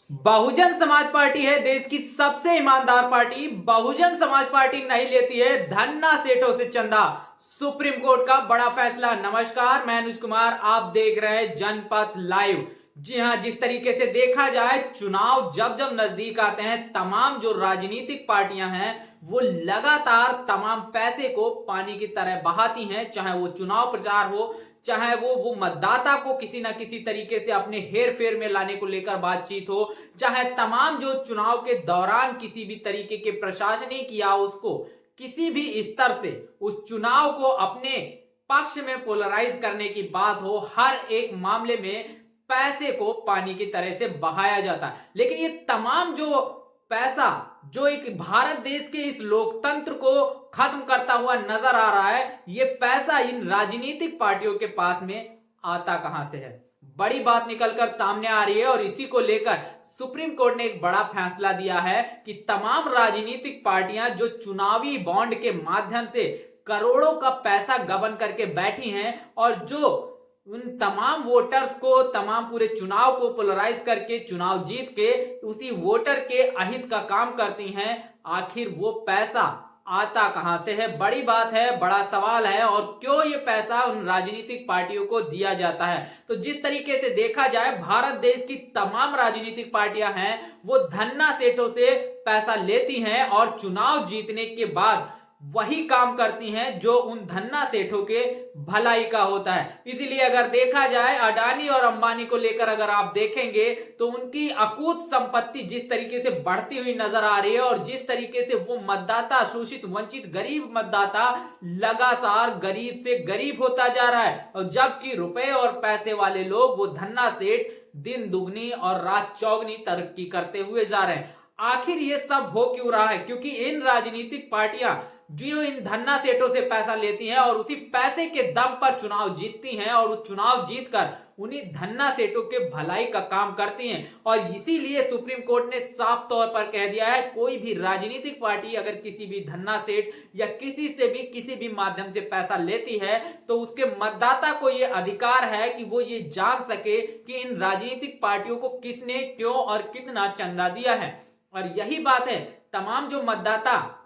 Bahujan Samaj party है देश की सबसे ईमानदार पार्टी। बहुजन समाज पार्टी नहीं लेती है धन्ना सेठों से चंदा। सुप्रीम कोर्ट का बड़ा फैसला। नमस्कार, मैं अनुज कुमार, आप देख रहे हैं जनपथ लाइव। जी हां, जिस तरीके से देखा जाए, चुनाव जब जब नजदीक आते हैं, तमाम जो राजनीतिक पार्टियां हैं वो लगातार तमाम पैसे को पानी की तरह बहाती हैं। चाहे वो चुनाव प्रचार हो, चाहे वो मतदाता को किसी ना किसी तरीके से अपने हेर फेर में लाने को लेकर बातचीत हो, चाहे तमाम जो चुनाव के दौरान किसी भी तरीके के प्रशासनिक या उसको किसी भी स्तर से उस चुनाव को अपने पक्ष में पोलराइज करने की बात हो, हर एक मामले में पैसे को पानी की तरह से बहाया जाता है। लेकिन ये तमाम जो पैसा जो एक भारत देश के इस लोकतंत्र को खत्म करता हुआ नजर आ रहा है, ये पैसा इन राजनीतिक पार्टियों के पास में आता कहां से है? बड़ी बात निकलकर सामने आ रही है और इसी को लेकर सुप्रीम कोर्ट ने एक बड़ा फैसला दिया है कि तमाम राजनीतिक पार्टियां जो चुनावी बॉन्ड के माध्यम से करोड़ों का पैसा गबन करके बैठी हैं और जो उन तमाम वोटर्स को, तमाम पूरे चुनाव को पोलराइज करके चुनाव जीत के उसी वोटर के अहित का काम करती हैं, आखिर वो पैसा आता कहां से है? बड़ी बात है, बड़ा सवाल है। और क्यों ये पैसा उन राजनीतिक पार्टियों को दिया जाता है? तो जिस तरीके से देखा जाए, भारत देश की तमाम राजनीतिक पार्टियां हैं वो धन्ना सेठों से पैसा लेती हैं और चुनाव जीतने के बाद वही काम करती हैं जो उन धन्ना सेठों के भलाई का होता है। इसीलिए अगर देखा जाए, अडानी और अंबानी को लेकर अगर आप देखेंगे तो उनकी अकूत संपत्ति जिस तरीके से बढ़ती हुई नजर आ रही है और जिस तरीके से वो मतदाता, शोषित वंचित गरीब मतदाता लगातार गरीब से गरीब होता जा रहा है, और जबकि रुपए और पैसे वाले लोग, वो धन्ना सेठ, दिन दुगनी और रात चौगनी तरक्की करते हुए जा रहे हैं। आखिर ये सब हो क्यों रहा है? क्योंकि इन राजनीतिक पार्टियां जो इन धन्ना सेठों से पैसा लेती हैं और उसी पैसे के दम पर चुनाव जीतती हैं और वो चुनाव जीतकर उन्हीं धन्ना सेठों के भलाई का काम करती हैं। और इसीलिए सुप्रीम कोर्ट ने साफ तौर पर कह दिया है, कोई भी राजनीतिक पार्टी अगर किसी भी धन्ना सेठ या किसी से भी किसी भी माध्यम से पैसा लेती है तो उसके मतदाता को यह अधिकार है कि वो ये जान सके कि इन राजनीतिक पार्टियों को किसने, क्यों और कितना चंदा दिया है। और यही बात है, तमाम जो मतदाता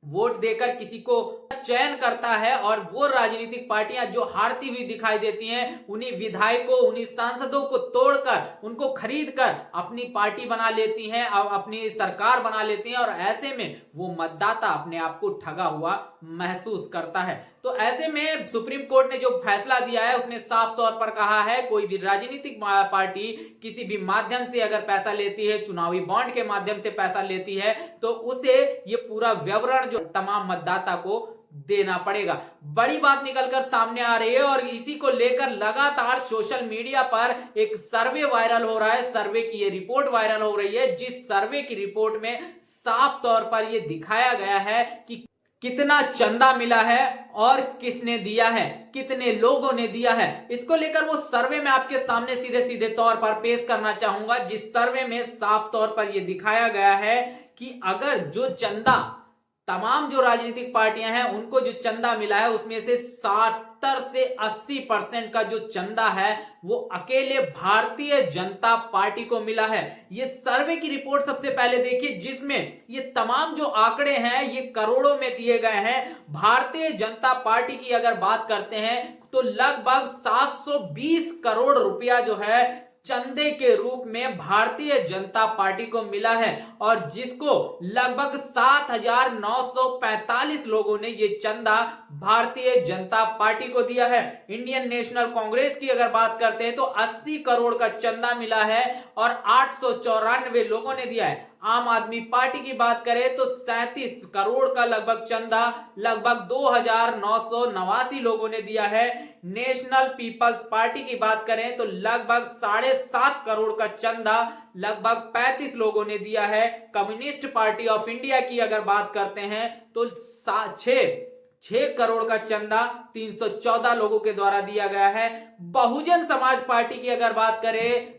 वोट देकर किसी को चयन करता है और वो राजनीतिक पार्टियां जो हारती हुई दिखाई देती हैं, उन्हीं विधायकों, उन्हीं सांसदों को तोड़कर, उनको खरीदकर अपनी पार्टी बना लेती हैं, अपनी सरकार बना लेती हैं, और ऐसे में वो मतदाता अपने आप को ठगा हुआ महसूस करता है। तो ऐसे में सुप्रीम कोर्ट ने जो फैसला दिया है उसने साफ तौर पर कहा है, कोई भी राजनीतिक पार्टी किसी भी माध्यम से अगर पैसा लेती है, चुनावी बॉन्ड के माध्यम से पैसा लेती है, तो उसे ये पूरा विवरण जो तमाम मतदाता को देना पड़ेगा। बड़ी बात निकलकर सामने आ रही है और इसी को लेकर लगातार सोशल मीडिया पर एक सर्वे वायरल हो रहा है। सर्वे की ये रिपोर्ट वायरल हो रही है, जिस सर्वे की रिपोर्ट में साफ तौर पर यह दिखाया गया है कि कितना चंदा मिला है और किसने दिया है, कितने लोगों ने दिया है। इसको लेकर वो सर्वे में आपके सामने सीधे सीधे तौर पर पेश करना चाहूंगा, जिस सर्वे में साफ तौर पर यह दिखाया गया है कि अगर जो चंदा तमाम जो राजनीतिक पार्टियां हैं उनको जो चंदा मिला है, उसमें से 70 से 80% का जो चंदा है वो अकेले भारतीय जनता पार्टी को मिला है। ये सर्वे की रिपोर्ट सबसे पहले देखिए, जिसमें ये तमाम जो आंकड़े हैं ये करोड़ों में दिए गए हैं। भारतीय जनता पार्टी की अगर बात करते हैं तो लगभग 720 करोड़ रुपया जो है चंदे के रूप में भारतीय जनता पार्टी को मिला है, और जिसको लगभग 7,945 लोगों ने ये चंदा भारतीय जनता पार्टी को दिया है। इंडियन नेशनल कांग्रेस की अगर बात करते हैं तो 80 करोड़ का चंदा मिला है और 894 लोगों ने दिया है। आम आदमी पार्टी की बात करें तो 37 करोड़ का लगभग चंदा लगभग 2,989 लोगों ने दिया है। नेशनल पीपल्स पार्टी की बात करें तो लगभग 7.5 करोड़ का चंदा लगभग 35 लोगों ने दिया है। कम्युनिस्ट पार्टी ऑफ इंडिया की अगर बात करते हैं तो 6 करोड़ का चंदा 314 लोगों के द्वारा दिया गया है। बहुजन समाज पार्टी की अगर बात करें,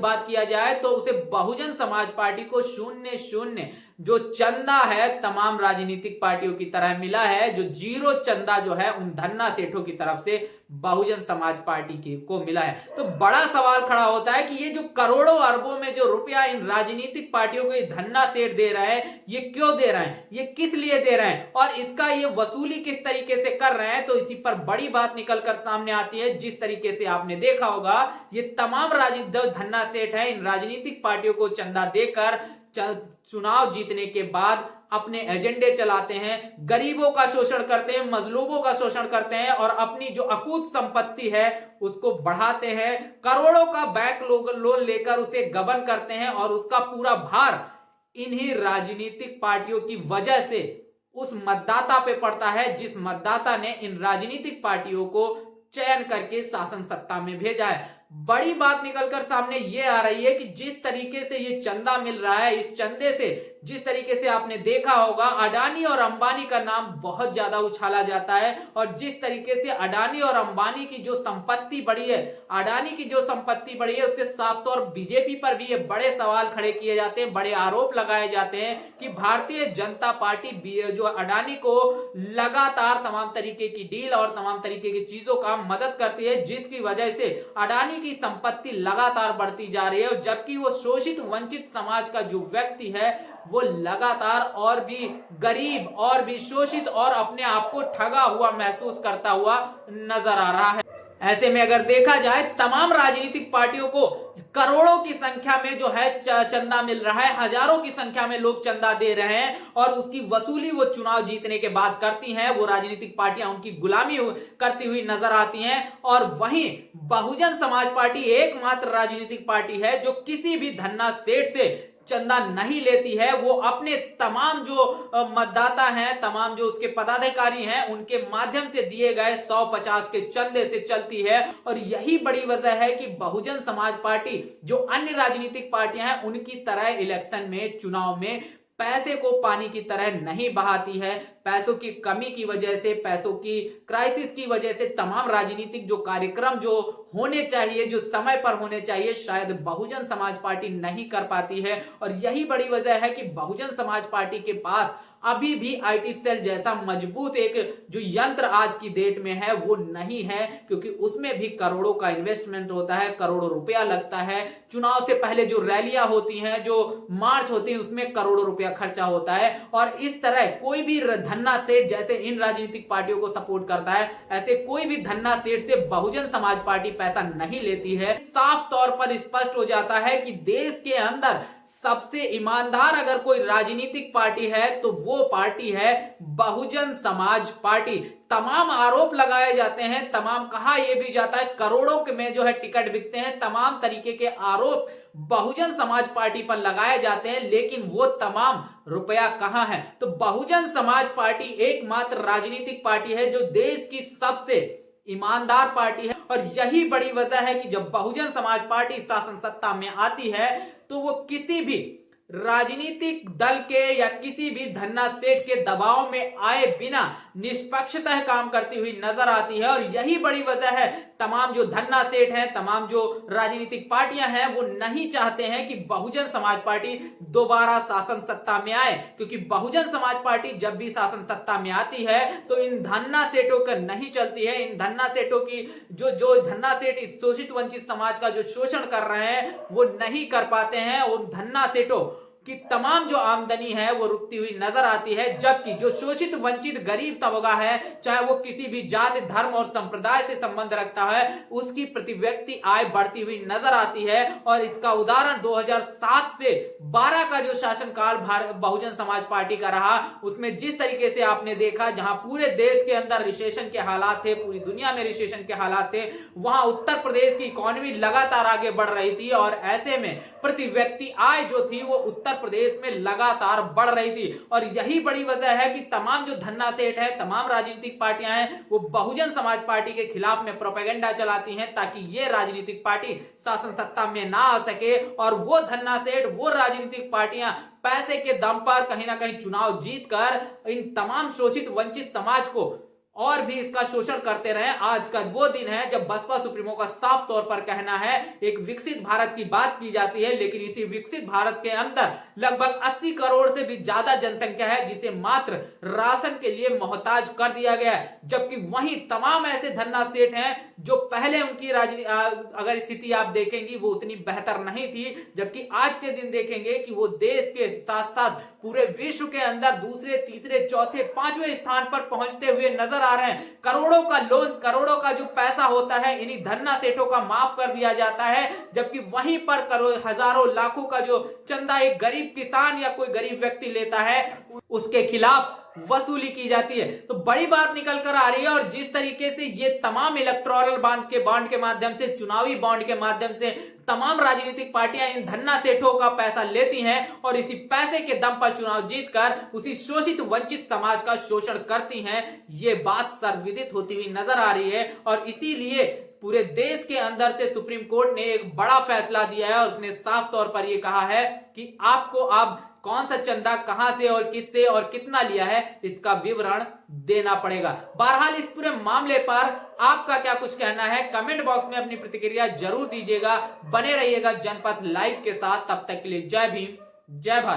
बात किया जाए तो उसे बहुजन समाज पार्टी को 0-0 जो चंदा है तमाम राजनीतिक पार्टियों की तरह मिला है। जो 0 चंदा जो है उन धन्ना सेठों की तरफ से बहुजन समाज पार्टी को मिला है। तो बड़ा सवाल खड़ा होता है कि ये जो करोड़ों अरबों में जो रुपया इन राजनीतिक पार्टियों को ये धन्ना सेठ दे रहे हैं, ये क्यों दे रहे हैं, ये किस लिए दे रहे हैं और इसका ये वसूली किस तरीके से कर रहे हैं, तो इसी पर बड़ी बात निकलकर सामने आती है। जिस तरीके से आपने देखा होगा ये तमाम धन्ना सेठ है इन राजनीतिक पार्टियों को चंदा देकर चुनाव जीतने के बाद अपने एजेंडे चलाते हैं, गरीबों का शोषण करते हैं, मजलूमों का शोषण करते हैं और अपनी जो अकूत संपत्ति है उसको बढ़ाते हैं। करोड़ों का बैंक लोन लेकर उसे गबन करते हैं और उसका पूरा भार इन्हीं राजनीतिक पार्टियों की वजह से उस मतदाता पे पड़ता है जिस मतदाता ने इन राजनीतिक पार्टियों को चयन करके शासन सत्ता में भेजा है। बड़ी बात निकलकर सामने ये आ रही है कि जिस तरीके से ये चंदा मिल रहा है, इस चंदे से जिस तरीके से आपने देखा होगा अडानी और अंबानी का नाम बहुत ज्यादा उछाला जाता है और जिस तरीके से अडानी और अंबानी की जो संपत्ति बढ़ी है, अडानी की जो संपत्ति बढ़ी है उससे साफ तौर बीजेपी पर भी ये बड़े सवाल खड़े किए जाते हैं, बड़े आरोप लगाए जाते हैं कि भारतीय जनता पार्टी जो अडानी को लगातार तमाम तरीके की डील और तमाम तरीके की चीजों का मदद करती है, जिसकी वजह से अडानी की संपत्ति लगातार बढ़ती जा रही है। जबकि वो शोषित वंचित समाज का जो व्यक्ति है वो लगातार और भी गरीब और भी शोषित और अपने आप को ठगा हुआ महसूस करता हुआ नजर आ रहा है। ऐसे में अगर देखा जाए तमाम राजनीतिक पार्टियों को करोड़ों की संख्या में जो है चंदा मिल रहा है, हजारों की संख्या में लोग चंदा दे रहे हैं और उसकी वसूली वो चुनाव जीतने के बाद करती हैं। वो राजनीतिक पार्टियां उनकी गुलामी करती हुई नजर आती हैं और वहीं बहुजन समाज पार्टी एकमात्र राजनीतिक पार्टी है जो किसी भी धन्ना सेठ से चंदा नहीं लेती है। वो अपने तमाम जो मतदाता हैं, तमाम जो उसके पदाधिकारी हैं, उनके माध्यम से दिए गए 150 के चंदे से चलती है और यही बड़ी वजह है कि बहुजन समाज पार्टी जो अन्य राजनीतिक पार्टियां हैं उनकी तरह इलेक्शन में, चुनाव में पैसे को पानी की तरह नहीं बहाती है। पैसों की कमी की वजह से, पैसों की क्राइसिस की वजह से तमाम राजनीतिक जो कार्यक्रम जो होने चाहिए, जो समय पर होने चाहिए, शायद बहुजन समाज पार्टी नहीं कर पाती है। और यही बड़ी वजह है कि बहुजन समाज पार्टी के पास अभी भी आईटी सेल जैसा मजबूत एक जो यंत्र आज की डेट में है वो नहीं है, क्योंकि उसमें भी करोड़ों का इन्वेस्टमेंट होता है, करोड़ों रुपया लगता है। चुनाव से पहले जो रैलियां होती हैं, जो मार्च होती है, उसमें करोड़ों रुपया खर्चा होता है। और इस तरह कोई भी धन्ना सेठ जैसे इन राजनीतिक पार्टियों को सपोर्ट करता है, ऐसे कोई भी धन्ना सेठ से बहुजन समाज पार्टी पैसा नहीं लेती है। साफ तौर पर स्पष्ट हो जाता है कि देश के अंदर सबसे ईमानदार अगर कोई राजनीतिक पार्टी है तो वो पार्टी है बहुजन समाज पार्टी। तमाम आरोप लगाए जाते हैं, तमाम कहा यह भी जाता है करोड़ों के में जो है टिकट बिकते हैं, तमाम तरीके के आरोप बहुजन समाज पार्टी पर लगाए जाते हैं, लेकिन वो तमाम रुपया कहां है? तो बहुजन समाज पार्टी एकमात्र राजनीतिक पार्टी है जो देश की सबसे ईमानदार पार्टी है। और यही बड़ी वजह है कि जब बहुजन समाज पार्टी शासन सत्ता में आती है तो वो किसी भी राजनीतिक दल के या किसी भी धन्ना सेठ के दबाव में आए बिना निष्पक्षतः काम करती हुई नजर आती है। और यही बड़ी वजह है तमाम जो धन्ना सेठ हैं, तमाम जो राजनीतिक पार्टियां हैं, वो नहीं चाहते हैं कि बहुजन समाज पार्टी दोबारा शासन सत्ता में आए, क्योंकि बहुजन समाज पार्टी जब भी शासन सत्ता में आती है तो इन धन्ना सेठों का नहीं चलती है। इन धन्ना सेठों की जो धन्ना सेठ इस शोषित वंचित समाज का जो शोषण कर रहे हैं वो नहीं कर पाते हैं। और धन्ना सेठों कि तमाम जो आमदनी है वो रुकती हुई नजर आती है, जबकि जो शोषित वंचित गरीब तबका है, चाहे वो किसी भी जाति, धर्म और संप्रदाय से संबंध रखता है, उसकी प्रति व्यक्ति आय बढ़ती हुई नजर आती है। और इसका उदाहरण 2007 से 12 का जो शासनकाल बहुजन समाज पार्टी का रहा, उसमें जिस तरीके से आपने देखा, जहां पूरे देश के अंदर रिसेशन के हालात थे, पूरी दुनिया में रिसेशन के हालात थे, वहां उत्तर प्रदेश की इकोनॉमी लगातार आगे बढ़ रही थी और ऐसे में प्रति व्यक्ति आय जो थी वो उत्तर प्रदेश में लगातार बढ़ रही थी। और यही बड़ी वजह है कि तमाम जो धन्ना सेठ है, तमाम राजनीतिक पार्टियां हैं, वो बहुजन समाज पार्टी के खिलाफ में प्रोपेगेंडा चलाती हैं ताकि ये राजनीतिक पार्टी शासन सत्ता में ना आ सके और वो धन्ना सेठ, वो राजनीतिक पार्टियां पैसे के दम पर कहीं ना कहीं चुनाव जीतकर इन तमाम शोषित वंचित समाज को और भी इसका शोषण करते रहे। आज का वो दिन है जब बसपा सुप्रीमो का साफ तौर पर कहना है एक विकसित भारत की बात की जाती है, लेकिन इसी विकसित भारत के अंदर लगभग 80 करोड़ से भी ज्यादा जनसंख्या है जिसे मात्र राशन के लिए मोहताज कर दिया गया है। जबकि वहीं तमाम ऐसे धन्ना सेठ हैं जो पहले उनकी अगर स्थिति आप देखेंगी वो उतनी बेहतर नहीं थी, जबकि आज के दिन देखेंगे कि वो देश के साथ साथ पूरे विश्व के अंदर दूसरे, तीसरे, चौथे, पांचवें स्थान पर पहुंचते हुए नजर आ रहे हैं। करोड़ों का लोन, करोड़ों का जो पैसा होता है इन्हीं धन्ना सेठों का माफ कर दिया जाता है, जबकि वहीं पर हजारों लाखों का जो चंदा एक गरीब किसान या कोई गरीब व्यक्ति लेता है उसके खिलाफ वसूली की जाती है। तो बड़ी बात निकल कर आ रही है। और जिस तरीके से ये तमाम इलेक्टोरल बॉन्ड के माध्यम से, चुनावी बॉन्ड के माध्यम से तमाम राजनीतिक पार्टियां इन धन्ना सेठों का पैसा लेती हैं और इसी पैसे के दम पर चुनाव जीतकर उसी शोषित वंचित समाज का शोषण करती हैं, ये बात सर्वविदित होती हुई नजर आ रही है। और इसीलिए पूरे देश के अंदर से सुप्रीम कोर्ट ने एक बड़ा फैसला दिया है और उसने साफ तौर पर यह कहा है कि आपको अब कौन सा चंदा कहां से और किससे और कितना लिया है इसका विवरण देना पड़ेगा। बहरहाल इस पूरे मामले पर आपका क्या कुछ कहना है, कमेंट बॉक्स में अपनी प्रतिक्रिया जरूर दीजिएगा। बने रहिएगा जनपथ लाइव के साथ। तब तक के लिए जय भीम, जय भारत।